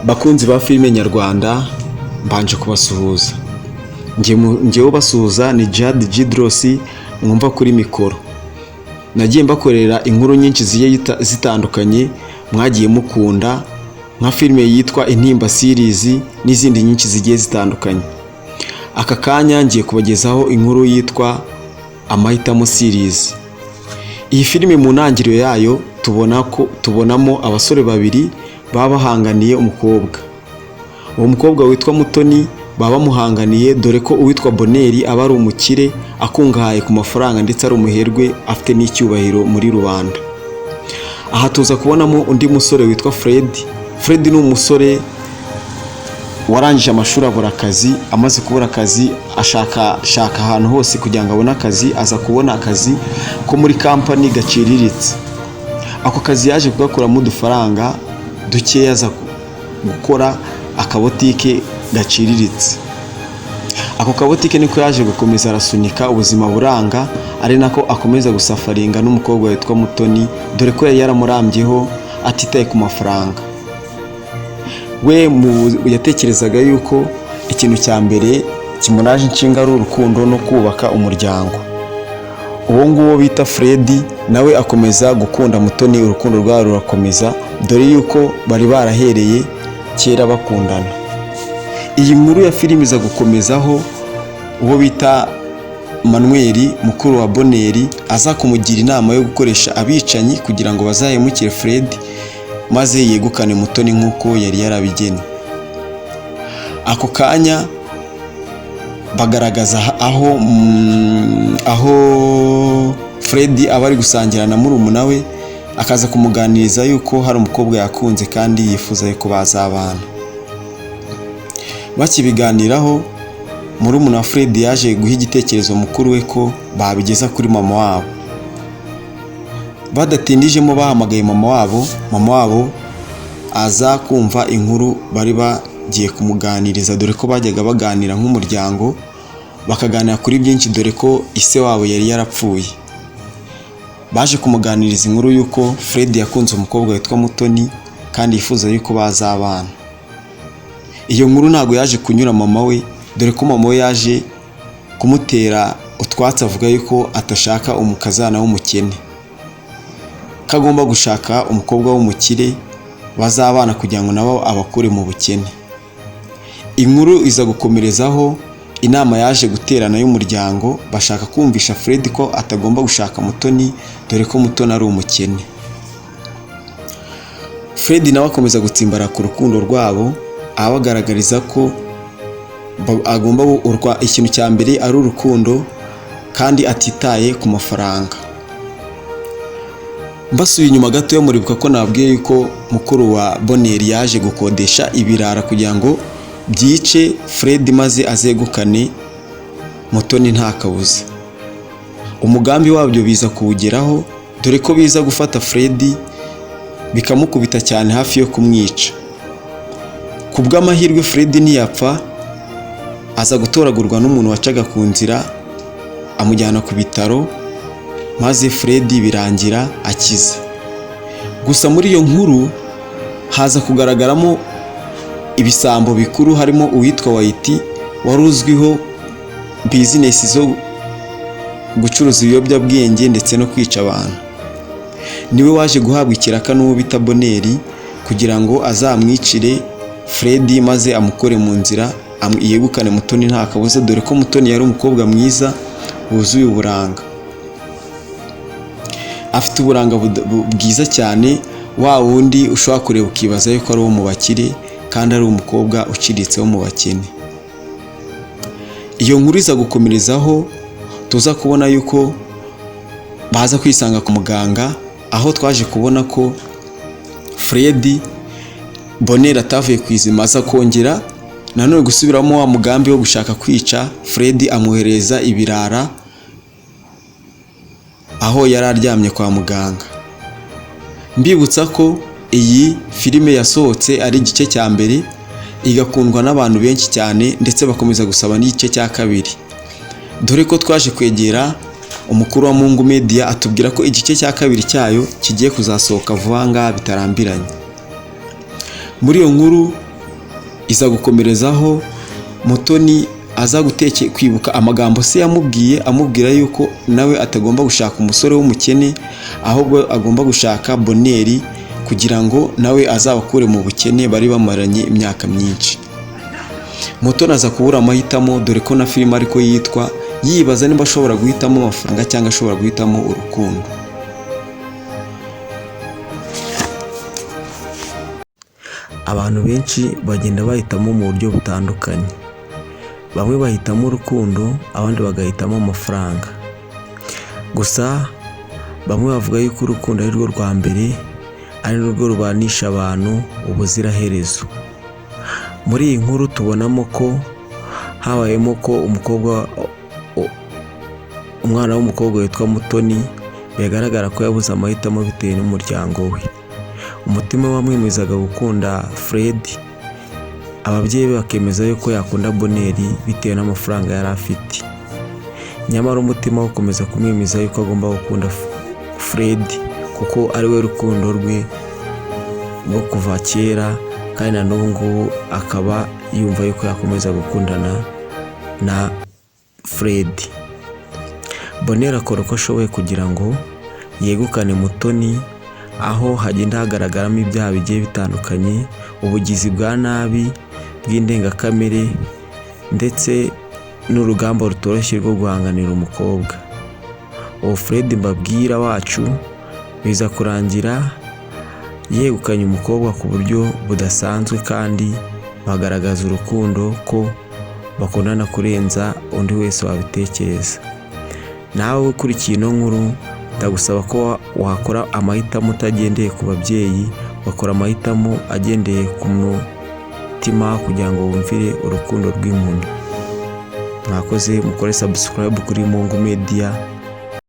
Bakunzi ba filime nyarwanda, mbanje kubasuhuza. Ngewe basuhuza ni Jad Gidros mwumva kuri mikoro. Nagiye mbakorera inkuru nyinshi zitandukanye mwagiye mukunda, nka filime yitwa Intimba series n'izindi nyinshi zigiye zitandukanye. Aka kanya ngiye kubagezaho inkuru yitwa Amahitamo series. Iyi filime mu ntangiriro yayo tubonamo abasore babiri baba bahanganiye umukobwa. Uwo mukobwa witwa Mutoni baba bamuhanganiye, dore ko uwitwa Bonheur aba ari umukire akungahaye ku mafaranga ndetse ari umuherwe afite n'icyubahiro muri rubanda. Aha tuza kubonamo undi musore witwa Fred ni umusore warangije amashuri abura akazi. Amaze kubura akazi ashaka ahantu hose kugira ngo abone akazi. Aza kubona akazi ko muri kampani gaciriritse. Ako kazi yaje kugakuramo udufaranga dukeya, aza gukora akabotike gaciriritse. Ako kabotike niko yaje gukomeza arasunika, ubuzima buranga, ari nako akomeza gusafaringa n'umukobwa witwa Mutoni, dore ko yari yaramurambyeho atitaye ku mafaranga. We yatekerezaga yuko ikintu cya mbere kimuraje inshinga ari urukundo no kubaka umuryango. Uwo nguwo bita Fred nawe akomeza gukunda Mutoni, urukundo rwabo rurakomeza, dore yuko bari barahereye kera bakundana. Iyi nkuru ya filime iza gukomezaho uwo bita Manuel, mukuru wa Bonheur, aza kumugira inama yo gukoresha abicanyi kugira ngo bazahemukire Fred maze yegukane Mutoni nk'uko yari yarabigennye. Ako kanya bagaragaza aho Fred aba ari gusangira na murumuna we, akaza kumuganiriza yuko hari umukobwa yakunze kandi yifuza ko bazabana. Bakibiganiraho, murumuna wa Fred yaje guha igitekerezo mukuru we ko babigeza kuri mama wabo. Badatindijemo bahamagaye mama wabo aza kumva inkuru bari bagiye kumuganiriza, dore ko bajyaga baganira nk'umuryango, bakaganira kuri byinshi, dore ko ise wabo yari yarapfuye. Baje kumuganiriza inkuru yuko Fred yakunze umukobwa witwa Mutoni kandi yifuza yuko bazabana. Iyo nkuru ntago yaje kunyura mama we, dore ko mama we yaje kumutera utwatsi, avuga yuko atashaka umukazana w'umukene, kagomba gushaka umukobwa w'umukire bazabana kugira ngo nabo abakure mu bukene. Inkuru iza gukomerezaho inama yaje guterana y'umuryango, bashaka kumvisha Fred ko atagomba gushaka Mutoni, dore ko Mutoni ari umukene. Fred nawe akomeza gutsimbara ku rukundo rwabo, abagaragariza ko agomba ikintu cya mbere ari urukundo kandi atitaye ku mafaranga. Mbasuye inyuma gato yo muribuka ko nabwiye yuko mukuru wa Bonheur yaje gukodesha ibirara kugira ngo byice Fred maze azegukane Mutoni nta kabuza. Umugambi wabyo biza kuwugeraho, dore ko biza gufata Fred bikamukubita cyane hafi yo kumwica. Ku bw'amahirwe Fred ntiyapfa, aza gutoragurwa n'umuntu wacaga ku nzira amujyana ku bitaro, maze Fred birangira akize. Gusa muri iyo nkuru haza kugaragaramo ibisambo bikuru, harimo uwitwa White wari uzwiho bizinesi zo gucuruza ibiyobyabwenge ndetse no kwica abantu. Niwe waje guhabwa ikiraka n'uwo bita Bonheur kugira ngo azamwicire Fred maze amukore mu nzira, yegukane Mutoni nta kabuza, dore ko Mutoni yari umukobwa mwiza wuzuye uburanga. Afite uburanga bwiza cyane, wa wundi ushobora kureba ukibaza yuko ari uwo mu bakire kandi ari umukobwa uciritse wo mu bakene. Iyo nkuru iza gukomerezaho tuza kubona yuko baza kwisanga ku muganga, aho twaje kubona ko Bonheur atavuye ku izima, aza kongera nanone gusubiramo wa mugambi wo gushaka kwica Fred, amwohereza ibirara aho yari aryamye kwa muganga. Mbibutsa ko iyi filime yasohotse ari igice cya mbere, igakundwa n'abantu benshi cyane ndetse bakomeza gusaba n'igice cya kabiri, dore ko twaje kwegera umukuru wa Mungu Media atubwira ko igice cya kabiri cyayo kigiye kuzasohoka vuba ngaha bitarambiranye. Muri iyo nkuru iza gukomerezaho Mutoni aza kwibuka amagambo se yamubwiye, amubwira yuko nawe atagomba gushaka umusore w'umukene, ahubwo agomba gushaka Bonheur kugira ngo nawe azabakure mu bukene bari bamaranye imyaka myinshi. Mutoni aza kubura amahitamo, dore ko na filime ariko yitwa, yibaza niba ashobora guhitamo amafaranga cyangwa ashobora guhitamo urukundo. Abantu benshi bagenda bahitamo mu buryo butandukanye. Bamwe bahitamo urukundo, abandi bagahitamo amafaranga. Gusa bamwe bavuga yuko urukundo ari rwo rwa mbere, ari rwo rubanisha abantu ubuziraherezo. Muri iyi nkuru tubonamo ko habayemo ko umwana w'umukobwa witwa Mutoni bigaragara ko yabuze amahitamo bitewe n'umuryango we. Umutima we wamwemezaga gukunda Fred, ababyeyi be bakemeza yuko yakunda Bonheur bitewe n'amafaranga yari afite. Nyamara umutima we ukomeza kumwemeza yuko agomba gukunda Fred kuko ari we rukundo rwe rwo kuva kera, kandi na n'ubu ngubu akaba yumva yuko yakomeza gukundana na Fred. Bonheur akora uko ashoboye kugira ngo yegukane Mutoni, aho hagenda hagaragaramo ibyaha bigiye bitandukanye, ubugizi bwa nabi bw'indengakamere ndetse n'urugamba rutoroshye rwo guhanganira umukobwa. Uwo Fred mbabwira wacu biza kurangira yegukanye umukobwa ku buryo budasanzwe, kandi bagaragaza urukundo ko bakundana kurenza undi wese wabitekereza. Nawe ukurikiye ino nkuru ndagusaba ko wakora amahitamo utagendeye ku babyeyi, wakora amahitamo agendeye ku mutima kugira ngo wumvire urukundo rw'umuntu. Mwakoze, mukore subscribe kuri Mungu Media.